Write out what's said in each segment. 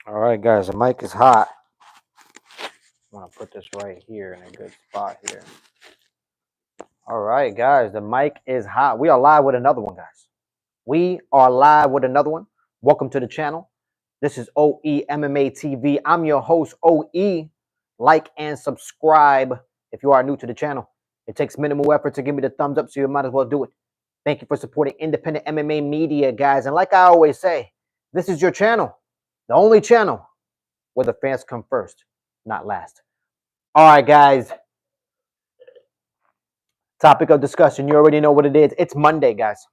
All right, guys, the mic is hot. I'm gonna put this right here in a good spot here. All right, guys, the mic is hot. We are live with another one, guys. We are live with another one. Welcome to the channel. This is OE MMA TV. I'm your host, OE. Like and subscribe if you are new to the channel. It takes minimal effort to give me the thumbs up, so you might as well do it. Thank you for supporting independent MMA media, guys. And like I always say, this is your channel, the only channel where the fans come first, not last. All right, guys. Topic of discussion. You already know what it is. It's Monday, guys.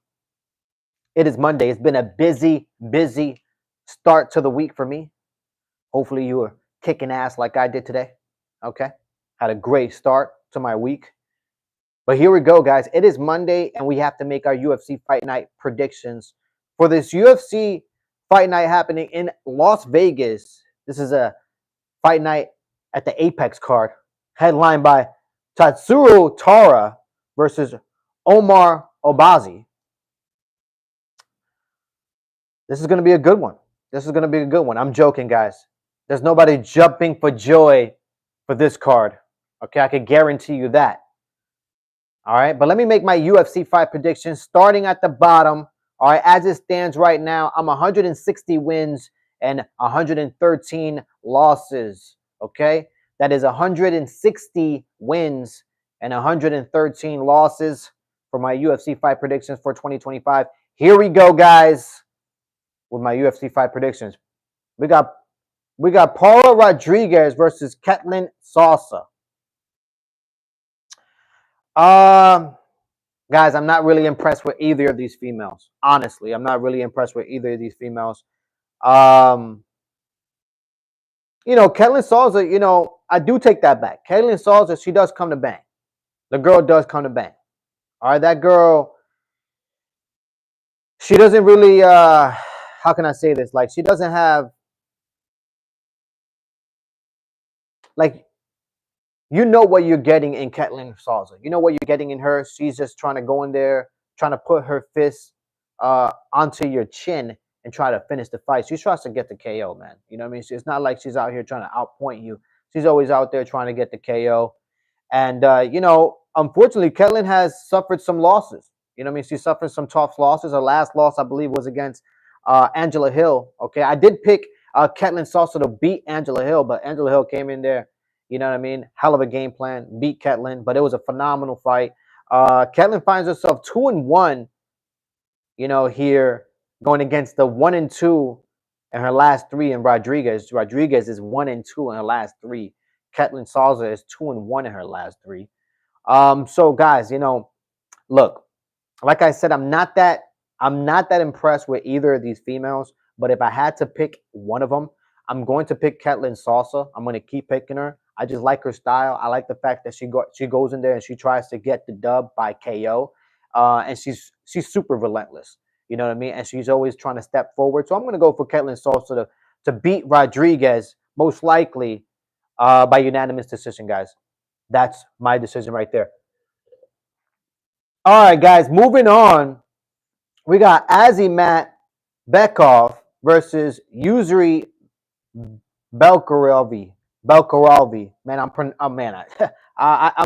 It is Monday. It's been a busy start to the week for me. Hopefully, you were kicking ass like I did today. Okay. Had a great start to my week. But here we go, guys. It is Monday, and we have to make our UFC Fight Night predictions for this UFC Fight Night happening in Las Vegas. This is a Fight Night at the Apex card, headlined by Tatsuro Tara versus Omar Obazi. This is going to be a good one. This is going to be a good one. I'm joking, guys. There's nobody jumping for joy for this card. Okay, I can guarantee you that. All right, but let me make my UFC fight predictions starting at the bottom. All right, as it stands right now, I'm 160 wins and 113 losses. Okay, that is 160 wins and 113 losses for my UFC fight predictions for 2025. Here we go, guys, with my UFC fight predictions. We got Paula Rodriguez versus Ketlin Salsa. Guys, I'm not really impressed with either of these females. Honestly, I'm not really impressed with either of these females. Ketlin Salsa, I do take that back. Ketlin Salsa, she does come to bang. The girl does come to bang. All right, that girl, she doesn't really, how can I say this? Like, she doesn't have, like, you know what you're getting in Ketlin Salsa. You know what you're getting in her. She's just trying to go in there, trying to put her fist onto your chin and try to finish the fight. She tries to get the KO, man. You know what I mean? It's not like she's out here trying to outpoint you. She's always out there trying to get the KO. And, unfortunately, Ketlin has suffered some losses. You know what I mean? She suffered some tough losses. Her last loss, I believe, was against Angela Hill. Okay, I did pick Ketlin Salsa to beat Angela Hill, but Angela Hill came in there. You know what I mean? Hell of a game plan, beat Ketlin, but it was a phenomenal fight. Ketlin finds herself 2-1, here going against the 1-2 in her last three in Rodriguez. Rodriguez is 1-2 in her last three. Ketlin Salsa is 2-1 in her last three. So guys, look, like I said, I'm not that impressed with either of these females. But if I had to pick one of them, I'm going to pick Ketlin Salsa. I'm going to keep picking her. I just like her style. I like the fact that she goes in there and she tries to get the dub by KO, and she's super relentless. You know what I mean? And she's always trying to step forward. So I'm going to go for Ketlin Salsa to beat Rodriguez, most likely by unanimous decision, guys. That's my decision right there. All right, guys, moving on. We got Azimat Bekov versus Yusri Belkarelvi. Man, I'm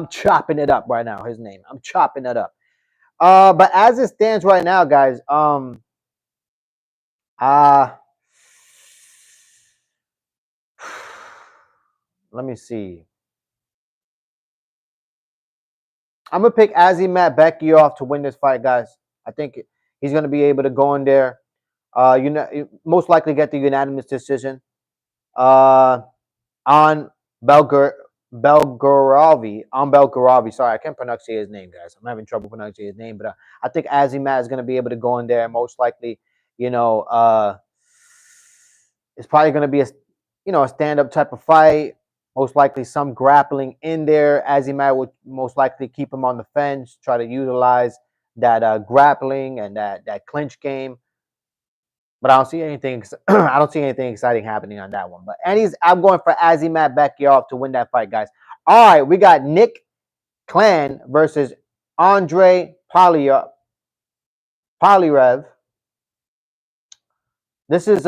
chopping it up right now. His name. I'm chopping it up. But as it stands right now, guys, let me see. I'm gonna pick Azimat Bekov to win this fight, guys. I think he's gonna be able to go in there. Most likely get the unanimous decision. On Belgaravi. Sorry, I can't pronounce his name, guys. I'm having trouble pronouncing his name, but I think Azimat is going to be able to go in there. Most likely, it's probably going to be a stand-up type of fight. Most likely some grappling in there. Azimat would most likely keep him on the fence, try to utilize that grappling and that clinch game. But I don't see anything. I don't see anything exciting happening on that one. But I'm going for Azimat Bekov to win that fight, guys. All right, we got Nick Khan versus Andre Polyrev. This is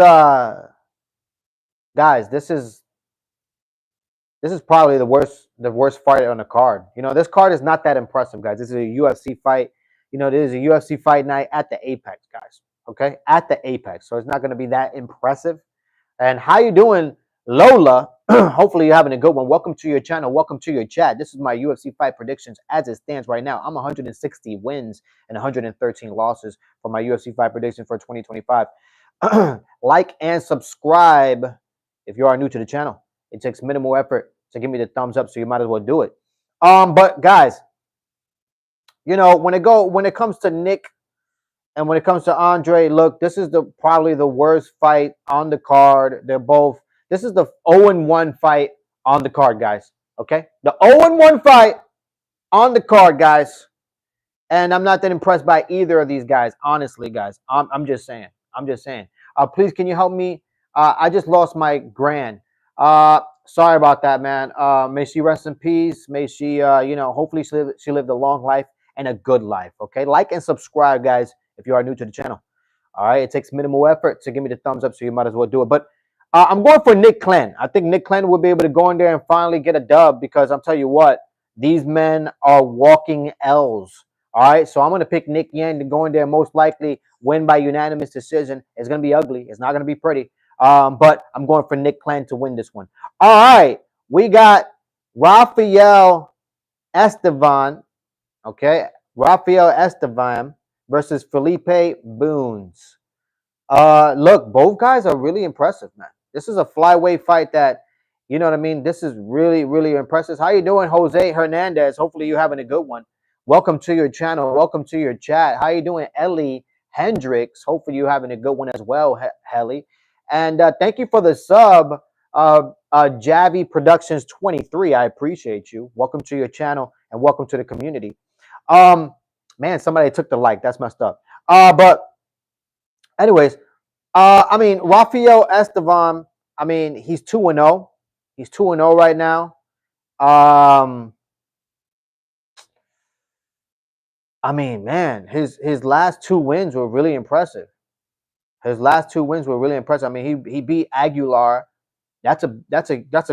guys, this is probably the worst fight on the card. This card is not that impressive, guys. This is a UFC fight. This is a UFC fight night at the Apex, guys. Okay, at the Apex, so it's not going to be that impressive. And how you doing, Lola? Hopefully you're having a good one. Welcome to your channel. Welcome to your chat. This is my UFC fight predictions as it stands right now. I'm 160 wins and 113 losses for my UFC fight prediction for 2025. Like and subscribe if you are new to the channel. It takes minimal effort to give me the thumbs up, so you might as well do it. But guys, when it comes to Nick and when it comes to Andre, look, this is probably the worst fight on the card. This is the 0-1 fight on the card, guys. Okay? The 0-1 fight on the card, guys. And I'm not that impressed by either of these guys, honestly, guys. I'm just saying. Please, can you help me? I just lost my grand. Sorry about that, man. May she rest in peace. May she, hopefully she lived a long life and a good life. Okay? Like and subscribe, guys, if you are new to the channel. All right? It takes minimal effort to give me the thumbs up, so you might as well do it. But I'm going for Nick Clan. I think Nick Clan will be able to go in there and finally get a dub, because I'm telling you what, these men are walking L's. All right, so I'm going to pick Nick Yan to go in there, most likely win by unanimous decision. It's going to be ugly. It's not going to be pretty. But I'm going for Nick Clan to win this one. All right, we got Rafael Estevan. Okay, Rafael Estevan versus Felipe Boons. Look, both guys are really impressive, man. This is a flyweight fight that, you know what I mean? This is really, really impressive. How you doing, Jose Hernandez? Hopefully you're having a good one. Welcome to your channel. Welcome to your chat. How you doing, Ellie Hendricks? Hopefully you're having a good one as well, Helly. And thank you for the sub, Javi Productions 23. I appreciate you. Welcome to your channel and welcome to the community. Man, somebody took the like. That's messed up. But anyways, Rafael Estevan, he's 2-0. He's 2-0 right now. Man, his last two wins were really impressive. He beat Aguilar. That's a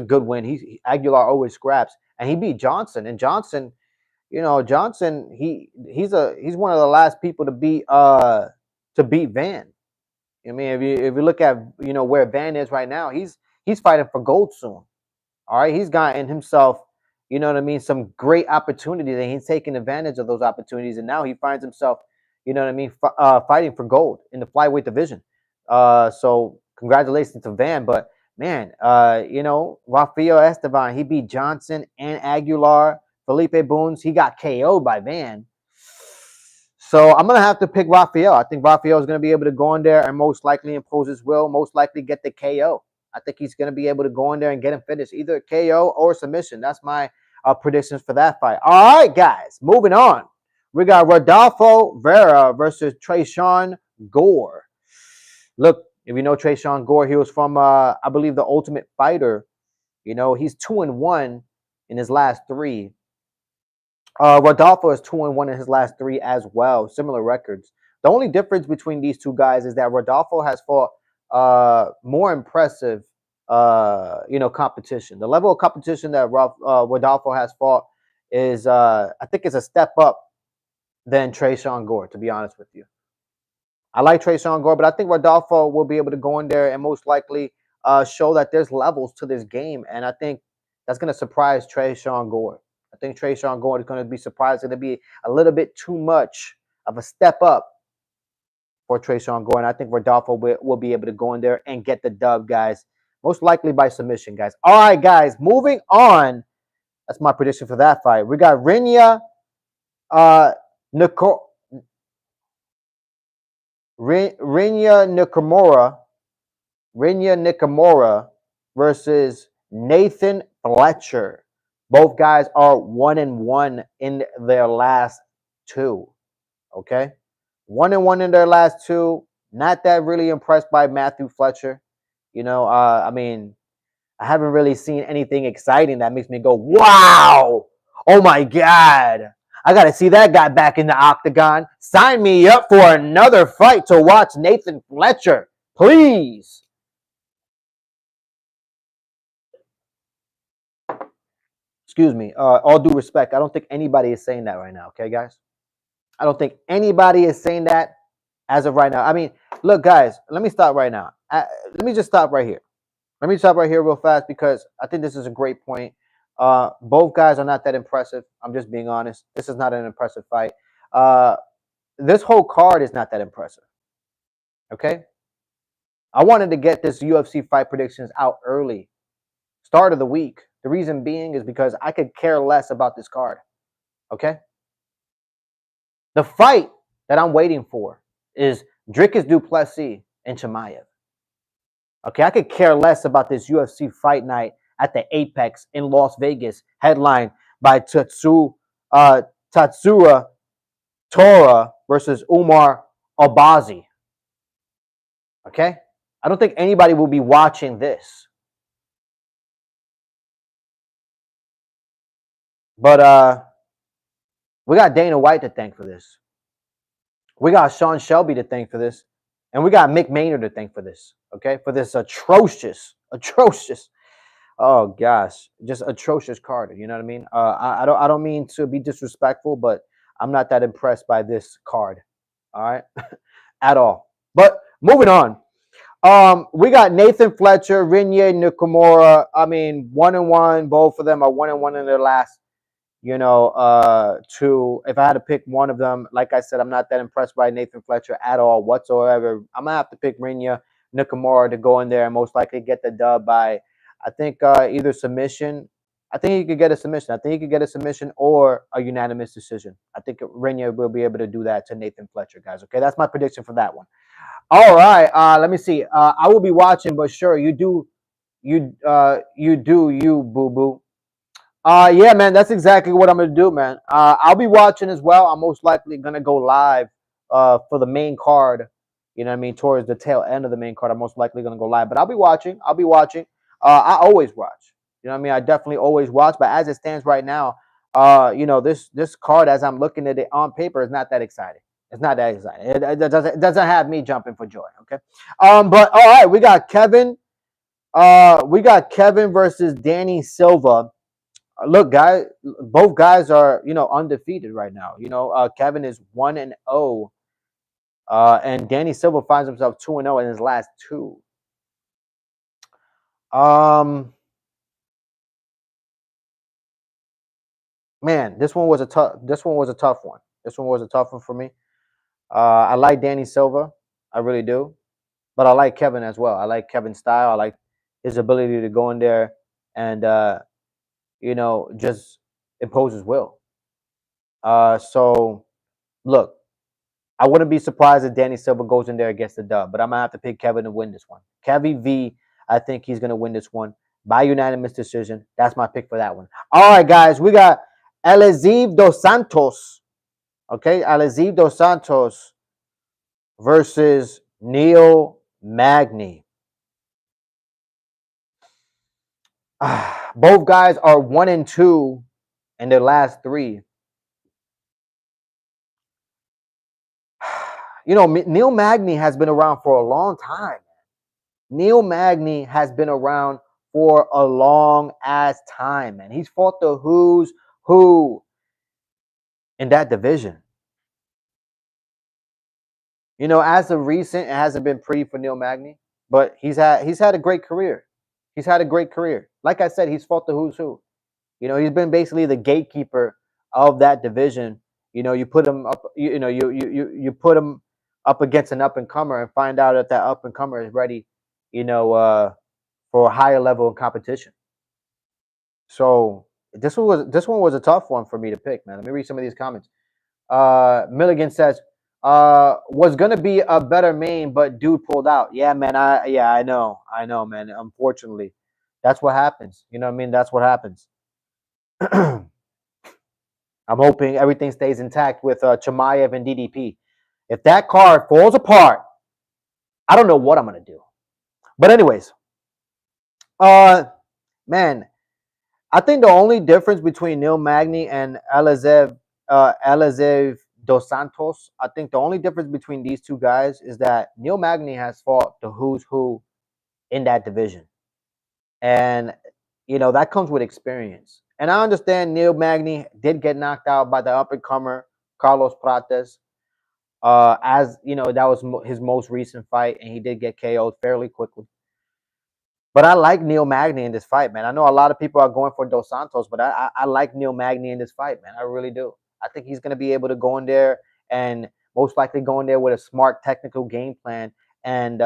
good win. Aguilar always scraps, and he beat Johnson. And Johnson, Johnson, he's one of the last people to beat Van. If you look at where Van is right now, he's fighting for gold soon. All right, he's gotten himself, some great opportunities, and he's taking advantage of those opportunities, and now he finds himself, fighting for gold in the flyweight division. So congratulations to Van, but man, Rafael Estevan, he beat Johnson and Aguilar. Felipe Boons, he got KO'd by Van. So I'm going to have to pick Rafael. I think Rafael is going to be able to go in there and most likely impose his will, most likely get the KO. I think he's going to be able to go in there and get him finished, either KO or submission. That's my predictions for that fight. All right, guys, moving on. We got Rodolfo Vera versus Tresean Gore. Look, if you know Tresean Gore, he was from, I believe, The Ultimate Fighter. He's 2-1 in his last three. Rodolfo is 2-1 in his last three as well. Similar records. The only difference between these two guys is that Rodolfo has fought more impressive, competition. The level of competition that Rodolfo has fought is, I think, is a step up than Tresean Gore, to be honest with you. I like Tresean Gore, but I think Rodolfo will be able to go in there and most likely show that there's levels to this game, and I think that's going to surprise Tresean Gore. I think Tresean Gore is going to be surprised. It's going to be a little bit too much of a step up for Tresean Gore, and I think Rodolfo will be able to go in there and get the dub, guys. Most likely by submission, guys. All right, guys, moving on. That's my prediction for that fight. We got Rinya Nakamura versus Nathan Fletcher. Both guys are 1-1 in their last two. Okay, 1-1 in their last two. Not that really impressed by Matthew Fletcher. I haven't really seen anything exciting that makes me go, wow, oh my God, I got to see that guy back in the octagon. Sign me up for another fight to watch Nathan Fletcher, please. Excuse me. All due respect, I don't think anybody is saying that right now. Okay, guys. I don't think anybody is saying that as of right now. I mean, look, guys. Let me stop right now. Let me just stop right here. Let me stop right here real fast because I think this is a great point. Both guys are not that impressive. I'm just being honest. This is not an impressive fight. Uh, this whole card is not that impressive. Okay. I wanted to get this UFC fight predictions out early, start of the week. The reason being is because I could care less about this card. Okay. The fight that I'm waiting for is Dricus du Plessis and Chimaev. Okay, I could care less about this UFC fight night at the Apex in Las Vegas, headlined by Tatsura Tora versus Umar Albazi. Okay, I don't think anybody will be watching this, but we got Dana White to thank for this. We got Sean Shelby to thank for this, and we got Mick Maynard to thank for this. Okay, for this atrocious, oh gosh, just atrocious card. You know what I mean? I don't mean to be disrespectful, but I'm not that impressed by this card. All right, at all. But moving on. We got Nathan Fletcher, Rinya Nakamura. I mean, 1-1. Both of them are 1-1 in their last. Two. If I had to pick one of them, like I said, I'm not that impressed by Nathan Fletcher at all whatsoever. I'm gonna have to pick Rinya Nakamura to go in there and most likely get the dub by, I think, either submission. I think he could get a submission. I think he could get a submission or a unanimous decision. I think Rinya will be able to do that to Nathan Fletcher, guys. Okay, that's my prediction for that one. All right. Let me see. I will be watching, but sure, you do, you boo boo. Yeah, man, that's exactly what I'm gonna do, man. I'll be watching as well. I'm most likely gonna go live for the main card. You know what I mean? Towards the tail end of the main card, I'm most likely gonna go live. But I'll be watching. I'll be watching. I always watch. You know what I mean? I definitely always watch. But as it stands right now, this card, as I'm looking at it on paper, is not that exciting. It's not that exciting. It doesn't have me jumping for joy. Okay. But all right, we got Kevin. We got Kevin versus Danny Silva. Look, guys, both guys are undefeated right now. Kevin is 1-0, and Danny Silva finds himself 2-0 in his last two. Man, this one was a tough. This one was a tough one. This one was a tough one for me. I like Danny Silva, I really do, but I like Kevin as well. I like Kevin's style. I like his ability to go in there and just impose his will. So look, I wouldn't be surprised if Danny Silva goes in there against the dub, but I'm gonna have to pick Kevin to win this one. Kevin V, I think he's gonna win this one by unanimous decision. That's my pick for that one. All right, guys, we got Eleziv dos Santos. Okay, Eleziv dos Santos versus Neil Magny. Both guys are 1-2 in their last three. Neil Magny has been around for a long time. Neil Magny has been around for a long ass time, man. He's fought the who's who in that division. As of recent, it hasn't been pretty for Neil Magny, but he's had a great career. He's had a great career. Like I said, he's fought the who's who. He's been basically the gatekeeper of that division. You put him up. You put him up against an up and comer and find out if that up and comer is ready. For a higher level of competition. So this one was a tough one for me to pick, man. Let me read some of these comments. Milligan says, was gonna be a better main, but dude pulled out. Yeah, man. I know, man. Unfortunately, that's what happens. You know what I mean? That's what happens. I'm hoping everything stays intact with Chimaev and DDP. If that card falls apart, I don't know what I'm gonna do. But anyways, man, I think the only difference between Neil Magny and Eleziv dos Santos, I think the only difference between these two guys is that Neil Magny has fought the who's who in that division. And, that comes with experience. And I understand Neil Magny did get knocked out by the up and comer Carlos Prates. As you know, that was his most recent fight, and he did get KO'd fairly quickly. But I like Neil Magny in this fight, man. I know a lot of people are going for Dos Santos, but I like Neil Magny in this fight, man. I really do. I think he's going to be able to go in there and most likely go in there with a smart technical game plan and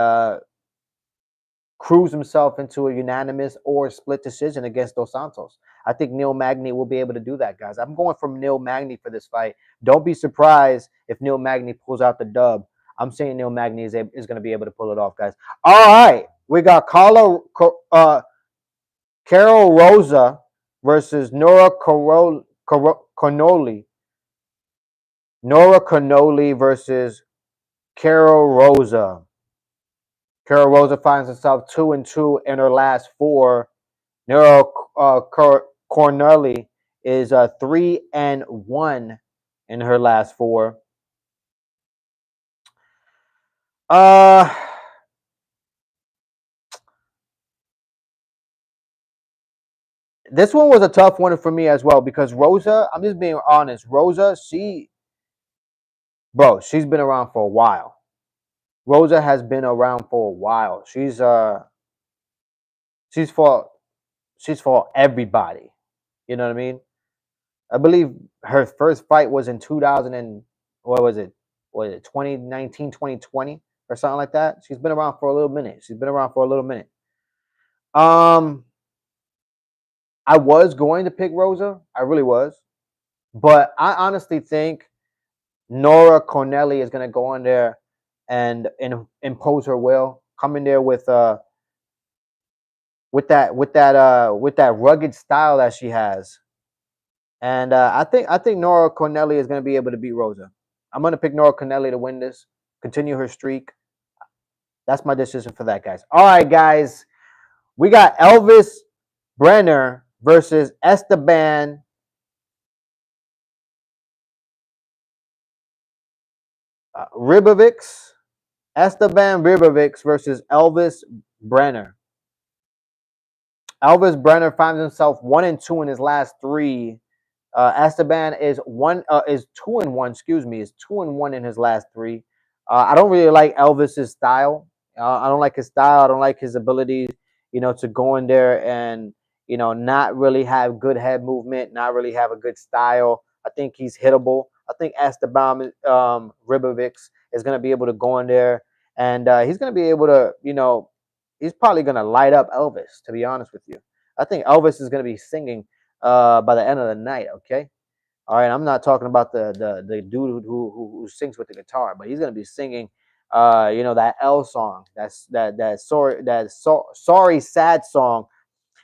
cruise himself into a unanimous or split decision against Dos Santos. I think Neil Magny will be able to do that, guys. I'm going from Neil Magny for this fight. Don't be surprised if Neil Magny pulls out the dub. I'm saying Neil Magny is going to be able to pull it off, guys. All right. We got Carol Rosa versus Nora Connolly. Nora Connolly versus Carol Rosa. Carol Rosa finds herself 2-2 in her last 4. Nora Connolly is 3-1 in her last 4. This one was a tough one for me as well because Rosa, I'm just being honest. Rosa, she's been around for a while. Rosa has been around for a while. She's for everybody. You know what I mean? I believe her first fight was in 2000 and what was it? Was it 2019, 2020 or something like that? She's been around for a little minute. I was going to pick Rosa. I really was. But I honestly think Nora Connolly is going to go in there and impose her will. Come in there with that rugged style that she has. And I think Nora Connolly is going to be able to beat Rosa. I'm going to pick Nora Connolly to win this, continue her streak. That's my decision for that, guys. All right, guys. We got Elvis Brenner versus Esteban Ribovics. Esteban Ribovics versus Elvis Brenner. Elvis Brenner finds himself 1-2 in his last 3. Esteban is 2-1. Excuse me, is 2-1 in his last 3. I don't really like Elvis's style. I don't like his style. I don't like his abilities. To go in there and not really have good head movement, not really have a good style. I think he's hittable. I think Esteban Ribovics is going to be able to go in there and he's going to be able to, he's probably going to light up Elvis. To be honest with you, I think Elvis is going to be singing by the end of the night. Okay. All right. I'm not talking about the dude who sings with the guitar, but he's gonna be singing, that L song. Sorry sad song.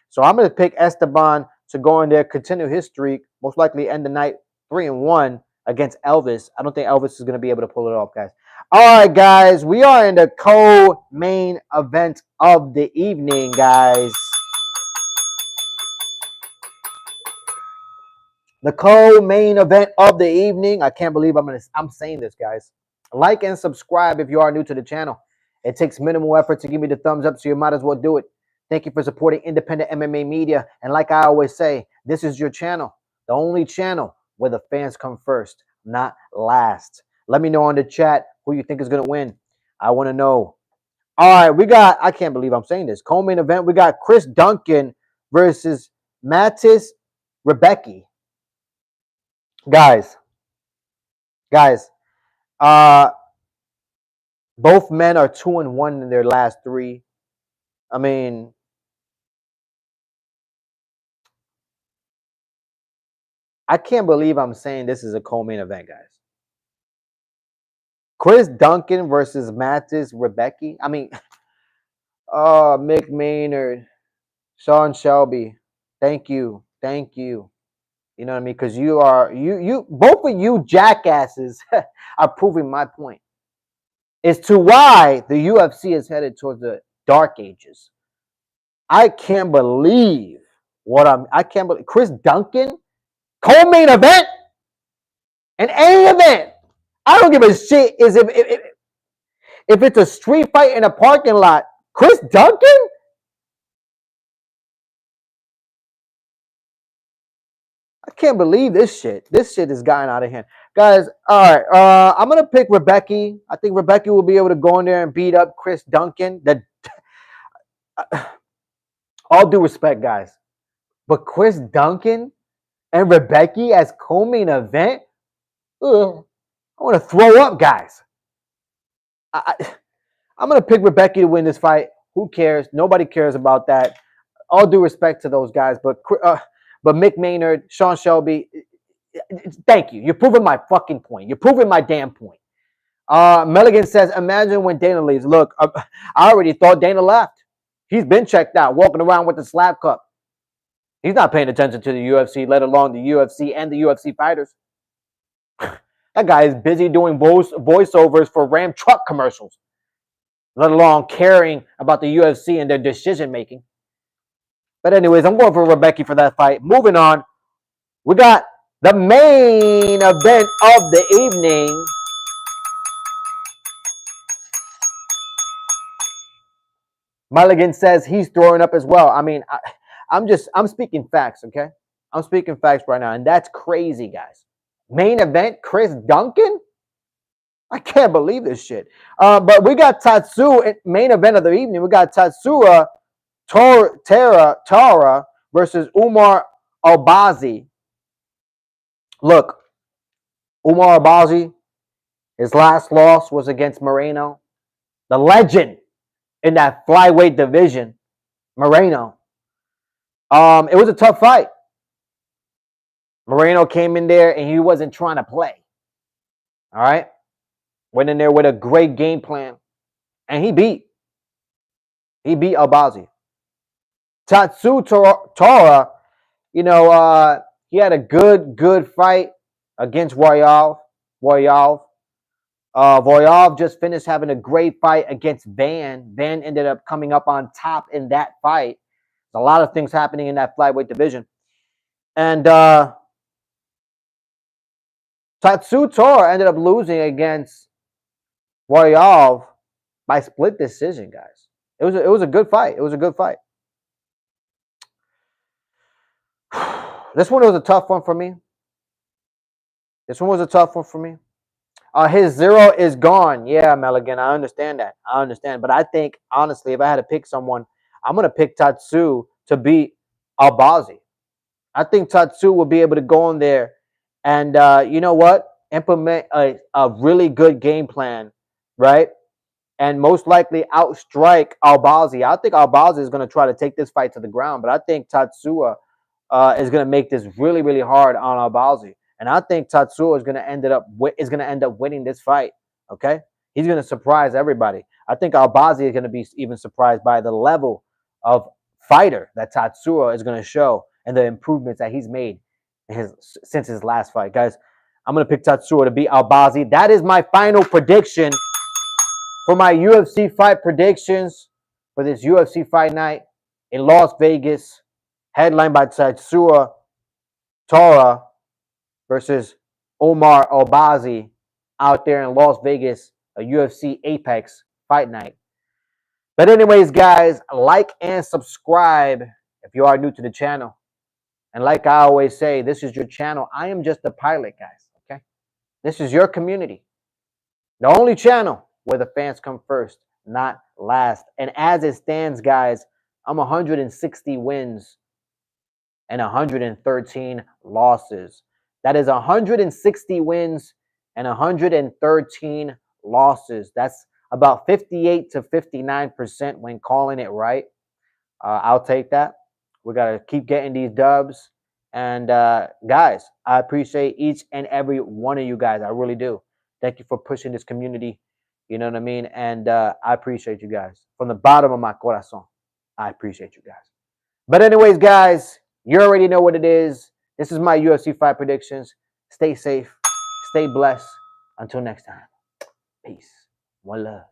So I'm gonna pick Esteban to go in there, continue his streak, most likely end the night 3-1 against Elvis. I don't think Elvis is gonna be able to pull it off, guys. All right, guys. We are in the co-main event of the evening, guys. The co-main event of the evening. I can't believe I'm saying this, guys. Like and subscribe if you are new to the channel. It takes minimal effort to give me the thumbs up, so you might as well do it. Thank you for supporting independent MMA media. And like I always say, this is your channel, the only channel where the fans come first, not last. Let me know in the chat who you think is going to win. I want to know. All right, I can't believe I'm saying this. Co-main event, we got Chris Duncan versus Matis Rebecki. Guys, both men are 2-1 in their last 3. I mean, I can't believe I'm saying this is a co-main event, guys. Chris Duncan versus Matis Rebecki. I mean, Mick Maynard, Sean Shelby. Thank you. You know what I mean? Because you both of you jackasses are proving my point as to why the UFC is headed towards the dark ages. I can't believe I can't believe Chris Duncan, co-main event, in any event. I don't give a shit if it's a street fight in a parking lot. Chris Duncan? can't believe this shit. This shit is gotten out of hand. Guys, all right. I'm going to pick Rebecca. I think Rebecca will be able to go in there and beat up Chris Duncan. All due respect, guys. But Chris Duncan and Rebecca as co-main event? Ugh, I want to throw up, guys. I'm going to pick Rebecca to win this fight. Who cares? Nobody cares about that. All due respect to those guys. But Mick Maynard, Sean Shelby, thank you. You're proving my fucking point. You're proving my damn point. Milligan says, imagine when Dana leaves. Look, I already thought Dana left. He's been checked out, walking around with the slap cup. He's not paying attention to the UFC, let alone the UFC and the UFC fighters. That guy is busy doing voiceovers for Ram truck commercials, let alone caring about the UFC and their decision making. But anyways, I'm going for Rebecca for that fight. Moving on, we got the main event of the evening. Mulligan says he's throwing up as well. I mean, I'm speaking facts, okay? I'm speaking facts right now, and that's crazy, guys. Main event, Chris Duncan? I can't believe this shit. But we got Tatsu, main event of the evening. We got Tatsura Tara versus Umar Albazi. Look, Umar Albazi, his last loss was against Moreno, the legend in that flyweight division, Moreno. It was a tough fight. Moreno came in there and he wasn't trying to play. All right? Went in there with a great game plan. And he beat Albazi. Tatsu Tora, he had a good fight against Voyov. Voyov just finished having a great fight against Van. Van ended up coming up on top in that fight. There's a lot of things happening in that flyweight division. And Tatsu Tora ended up losing against Voyov by split decision, guys. It was a good fight. It was a good fight. This one was a tough one for me. His zero is gone. Yeah, Milligan, I understand that. But I think, honestly, if I had to pick someone, I'm going to pick Tatsu to beat Albazi. I think Tatsu will be able to go in there and, you know what? Implement a really good game plan, right? And most likely outstrike Albazi. I think Albazi is going to try to take this fight to the ground, but I think Tatsua is going to make this really, really hard on Albazi. And I think Tatsuo is going to end up winning this fight. Okay, he's going to surprise everybody. I think Albazi is going to be even surprised by the level of fighter that Tatsuo is going to show and the improvements that he's made since his last fight. Guys, I'm going to pick Tatsuo to beat Albazi. That is my final prediction for my UFC fight predictions for this UFC fight night in Las Vegas, headlined by Tatsuo Tora versus Omar Albazi out there in Las Vegas, a UFC Apex fight night. But anyways, guys, like and subscribe if you are new to the channel. And like I always say, this is your channel. I am just a pilot, guys, okay? This is your community. The only channel where the fans come first, not last. And as it stands, guys, I'm 160 wins and 113 losses. That is 160 wins and 113 losses. That's about 58 to 59% when calling it right. I'll take that. We got to keep getting these dubs. And guys, I appreciate each and every one of you guys. I really do. Thank you for pushing this community. You know what I mean? And I appreciate you guys. From the bottom of my corazon, I appreciate you guys. But anyways, guys, you already know what it is. This is my UFC fight predictions. Stay safe. Stay blessed. Until next time. Peace. One love.